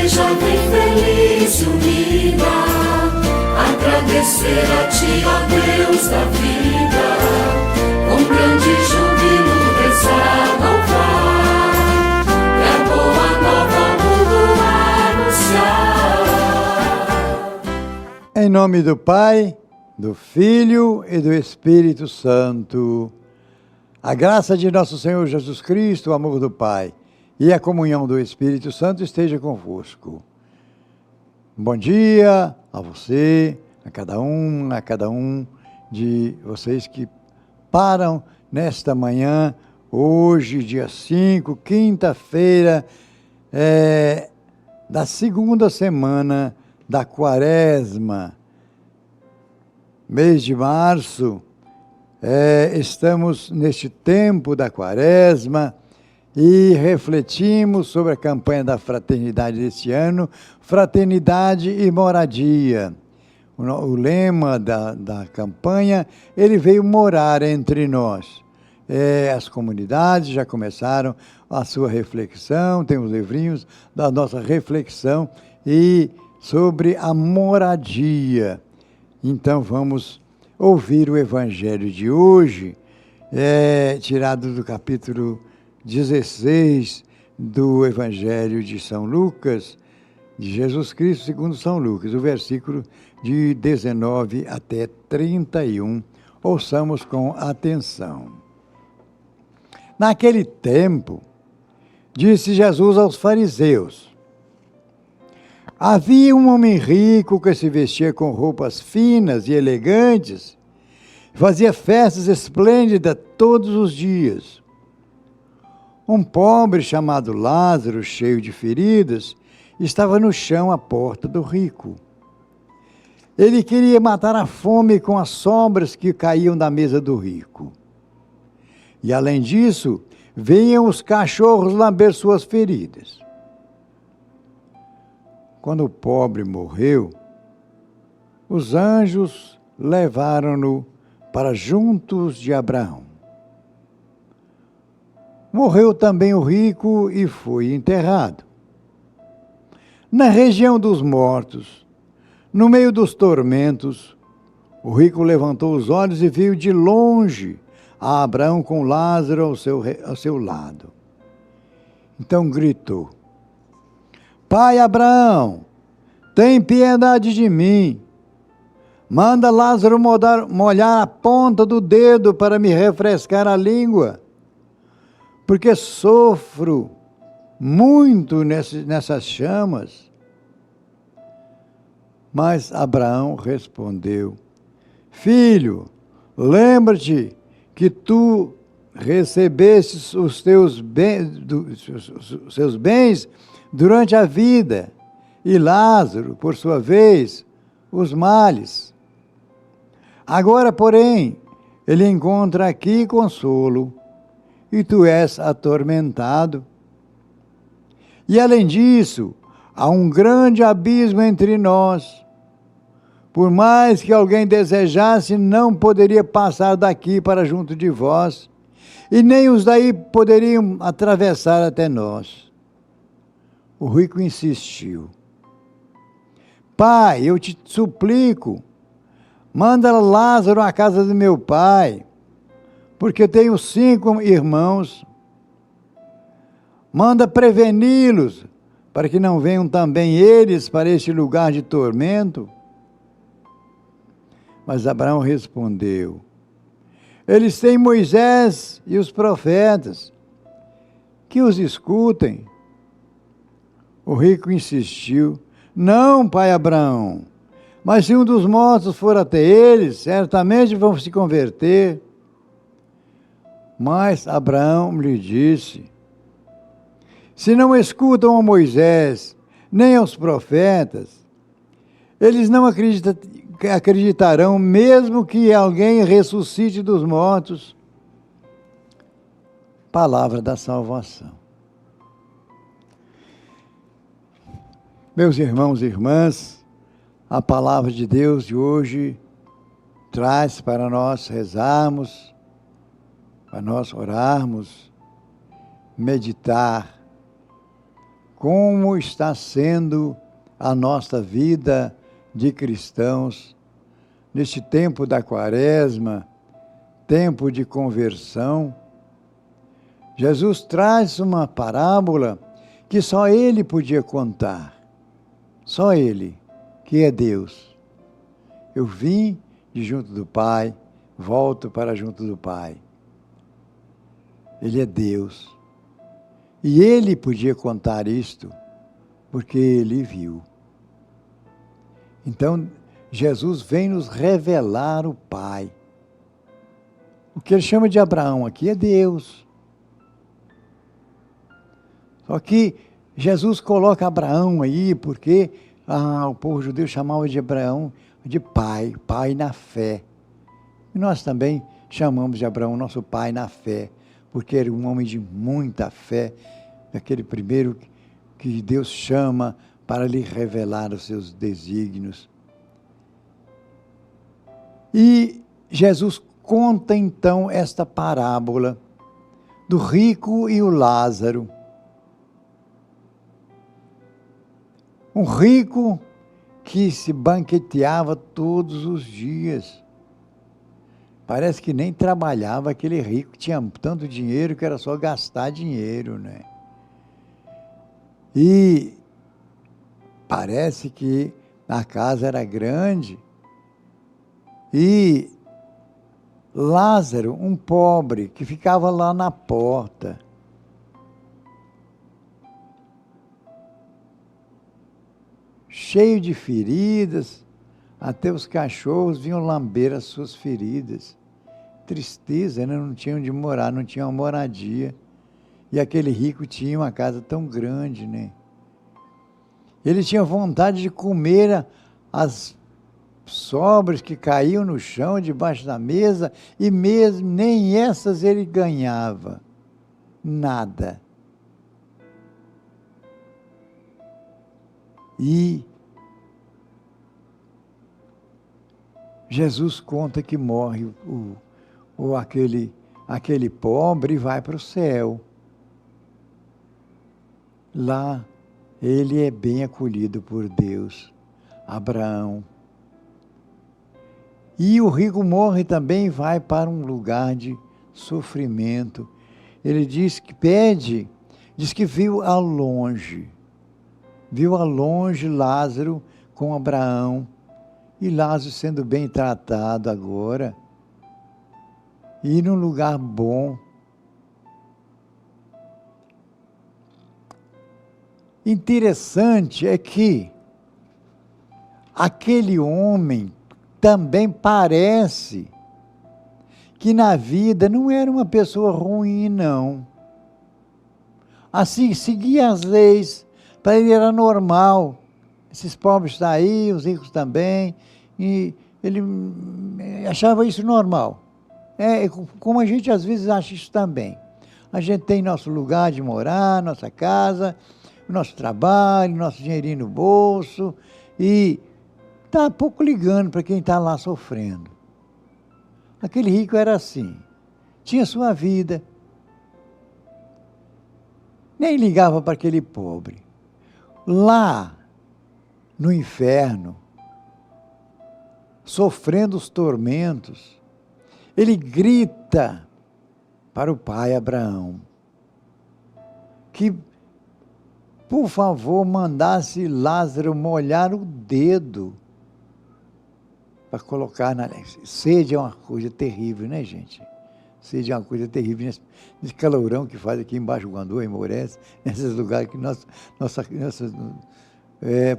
seja bem feliz e unida, agradecer a Ti, ó Deus da vida, com grande júbilo rezar, louvar, é a boa nova ao mundo anunciar. Em nome do Pai, do Filho e do Espírito Santo. A graça de nosso Senhor Jesus Cristo, o amor do Pai e a comunhão do Espírito Santo esteja convosco. Bom dia a você, a cada um de vocês que param nesta manhã, hoje, dia 5, quinta-feira, da segunda semana da Quaresma. Mês de março, estamos neste tempo da Quaresma e refletimos sobre a campanha da fraternidade deste ano, Fraternidade e Moradia. O lema da campanha, ele veio morar entre nós. As comunidades já começaram a sua reflexão, tem os livrinhos da nossa reflexão e sobre a moradia. Então vamos ouvir o Evangelho de hoje, tirado do capítulo 16 do Evangelho de São Lucas, de Jesus Cristo segundo São Lucas, o versículo de 19 até 31. Ouçamos com atenção. Naquele tempo, disse Jesus aos fariseus: havia um homem rico que se vestia com roupas finas e elegantes, fazia festas esplêndidas todos os dias. Um pobre chamado Lázaro, cheio de feridas, estava no chão à porta do rico. Ele queria matar a fome com as sobras que caíam da mesa do rico. E além disso, vinham os cachorros lamber suas feridas. Quando o pobre morreu, os anjos levaram-no para juntos de Abraão. Morreu também o rico e foi enterrado. Na região dos mortos, no meio dos tormentos, o rico levantou os olhos e viu de longe a Abraão com Lázaro ao seu lado. Então gritou: Pai Abraão, tem piedade de mim. Manda Lázaro molhar a ponta do dedo para me refrescar a língua, porque sofro muito nessas chamas. Mas Abraão respondeu: Filho, lembra-te que tu recebestes os seus bens durante a vida, e Lázaro, por sua vez, os males. Agora, porém, ele encontra aqui consolo, e tu és atormentado. E além disso, há um grande abismo entre nós. Por mais que alguém desejasse, não poderia passar daqui para junto de vós, e nem os daí poderiam atravessar até nós. O rico insistiu: Pai, eu te suplico, manda Lázaro à casa do meu pai, porque tenho 5 irmãos. Manda preveni-los, para que não venham também eles para este lugar de tormento. Mas Abraão respondeu: eles têm Moisés e os profetas, que os escutem. O rico insistiu: não, pai Abraão, mas se um dos mortos for até eles, certamente vão se converter. Mas Abraão lhe disse: se não escutam a Moisés, nem aos profetas, eles não acreditarão, mesmo que alguém ressuscite dos mortos. Palavra da salvação. Meus irmãos e irmãs, a palavra de Deus de hoje traz para nós rezarmos, para nós orarmos, meditar como está sendo a nossa vida de cristãos neste tempo da Quaresma, tempo de conversão. Jesus traz uma parábola que só Ele podia contar. Só Ele, que é Deus. Eu vim de junto do Pai, volto para junto do Pai. Ele é Deus. E Ele podia contar isto, porque Ele viu. Então, Jesus vem nos revelar o Pai. O que ele chama de Abraão aqui é Deus. Só que Jesus coloca Abraão aí porque o povo judeu chamava de Abraão de pai, pai na fé. E nós também chamamos de Abraão nosso pai na fé, porque era um homem de muita fé, aquele primeiro que Deus chama para lhe revelar os seus desígnios. E Jesus conta então esta parábola do rico e o Lázaro. Um rico que se banqueteava todos os dias. Parece que nem trabalhava aquele rico, tinha tanto dinheiro que era só gastar dinheiro, né? E parece que a casa era grande e Lázaro, um pobre, que ficava lá na porta. Cheio de feridas, até os cachorros vinham lamber as suas feridas. Tristeza, né? Não tinha onde morar, não tinha uma moradia. E aquele rico tinha uma casa tão grande, né? Ele tinha vontade de comer as sobras que caíam no chão, debaixo da mesa, e mesmo nem essas ele ganhava. Nada. E Jesus conta que morre aquele pobre e vai para o céu. Lá ele é bem acolhido por Deus, Abraão. E o rico morre também e vai para um lugar de sofrimento. Ele diz que viu ao longe Lázaro com Abraão, e Lázaro sendo bem tratado agora, e num lugar bom. Interessante é que aquele homem também parece que na vida não era uma pessoa ruim, não. Assim, seguia as leis, para ele era normal. Esses pobres estão aí, os ricos também, e ele achava isso normal. Como a gente às vezes acha isso também. A gente tem nosso lugar de morar, nossa casa, nosso trabalho, nosso dinheirinho no bolso, e está pouco ligando para quem está lá sofrendo. Aquele rico era assim, tinha sua vida, nem ligava para aquele pobre. Lá no inferno, sofrendo os tormentos, ele grita para o pai Abraão que, por favor, mandasse Lázaro molhar o dedo para colocar na... Sede é uma coisa terrível, né, gente? Sede é uma coisa terrível. Nesse calorão que faz aqui embaixo, Guandu, em Mourés, nesses lugares que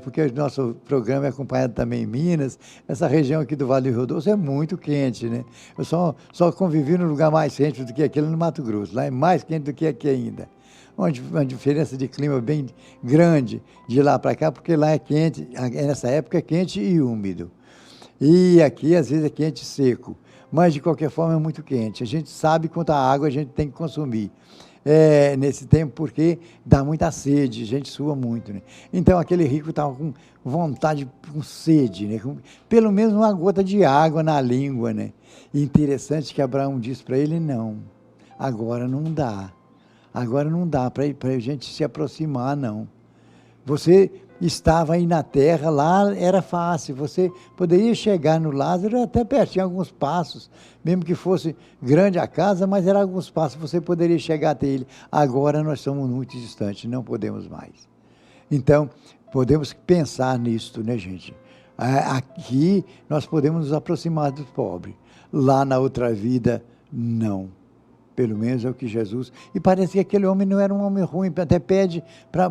porque o nosso programa é acompanhado também em Minas, essa região aqui do Vale do Rio Doce é muito quente, né? Eu só convivi no lugar mais quente do que aquele no Mato Grosso, lá é mais quente do que aqui ainda. Uma diferença de clima bem grande de lá para cá, porque lá é quente, nessa época é quente e úmido. E aqui às vezes é quente e seco, mas de qualquer forma é muito quente. A gente sabe quanta água a gente tem que consumir nesse tempo, porque dá muita sede, a gente sua muito, né? Então aquele rico estava com vontade, com sede, né? Pelo menos uma gota de água na língua, né? E interessante que Abraão disse para ele, não, agora não dá para a gente se aproximar, não. Você estava aí na terra, lá era fácil, você poderia chegar no Lázaro até perto, tinha alguns passos, mesmo que fosse grande a casa, mas era alguns passos, você poderia chegar até ele. Agora nós somos muito distantes, não podemos mais. Então, podemos pensar nisto, né, gente? Aqui nós podemos nos aproximar dos pobres, lá na outra vida, não. Pelo menos é o que Jesus... E parece que aquele homem não era um homem ruim, até pede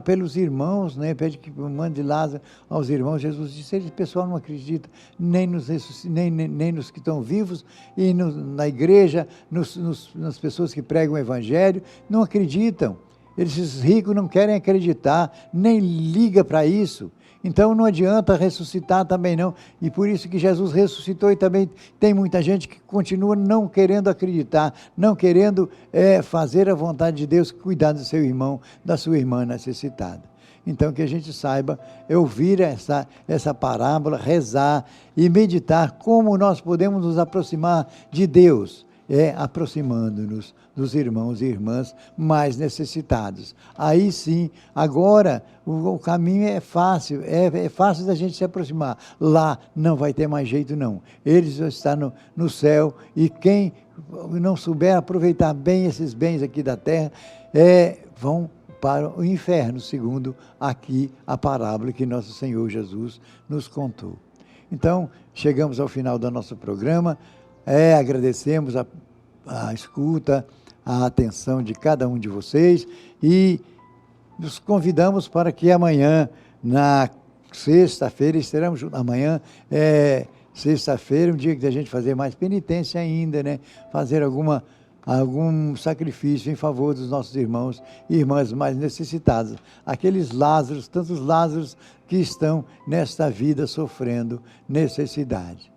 pelos irmãos, né? Pede que mande Lázaro aos irmãos. Jesus disse, esse pessoal não acredita nem nos que estão vivos, e na igreja, nas pessoas que pregam o evangelho, não acreditam. Esses ricos não querem acreditar, nem liga para isso. Então não adianta ressuscitar também não. E por isso que Jesus ressuscitou, e também tem muita gente que continua não querendo acreditar, não querendo fazer a vontade de Deus, cuidar do seu irmão, da sua irmã necessitada. Então que a gente saiba ouvir essa parábola, rezar e meditar como nós podemos nos aproximar de Deus. Aproximando-nos dos irmãos e irmãs mais necessitados. Aí sim, agora o caminho é fácil, é fácil da gente se aproximar. Lá não vai ter mais jeito não. Eles vão estar no céu, e quem não souber aproveitar bem esses bens aqui da terra, vão para o inferno, segundo aqui a parábola que nosso Senhor Jesus nos contou. Então, chegamos ao final do nosso programa. Agradecemos a escuta, a atenção de cada um de vocês, e nos convidamos para que amanhã, na sexta-feira, estaremos juntos. Amanhã sexta-feira, um dia que a gente fazer mais penitência ainda, né? Fazer algum sacrifício em favor dos nossos irmãos e irmãs mais necessitados. Aqueles Lázaros, tantos Lázaros que estão nesta vida sofrendo necessidade.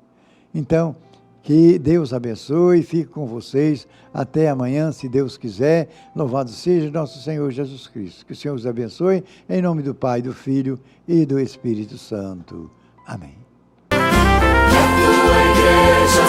Então, que Deus abençoe, fique com vocês até amanhã, se Deus quiser. Louvado seja nosso Senhor Jesus Cristo. Que o Senhor os abençoe, em nome do Pai, do Filho e do Espírito Santo. Amém. A tua igreja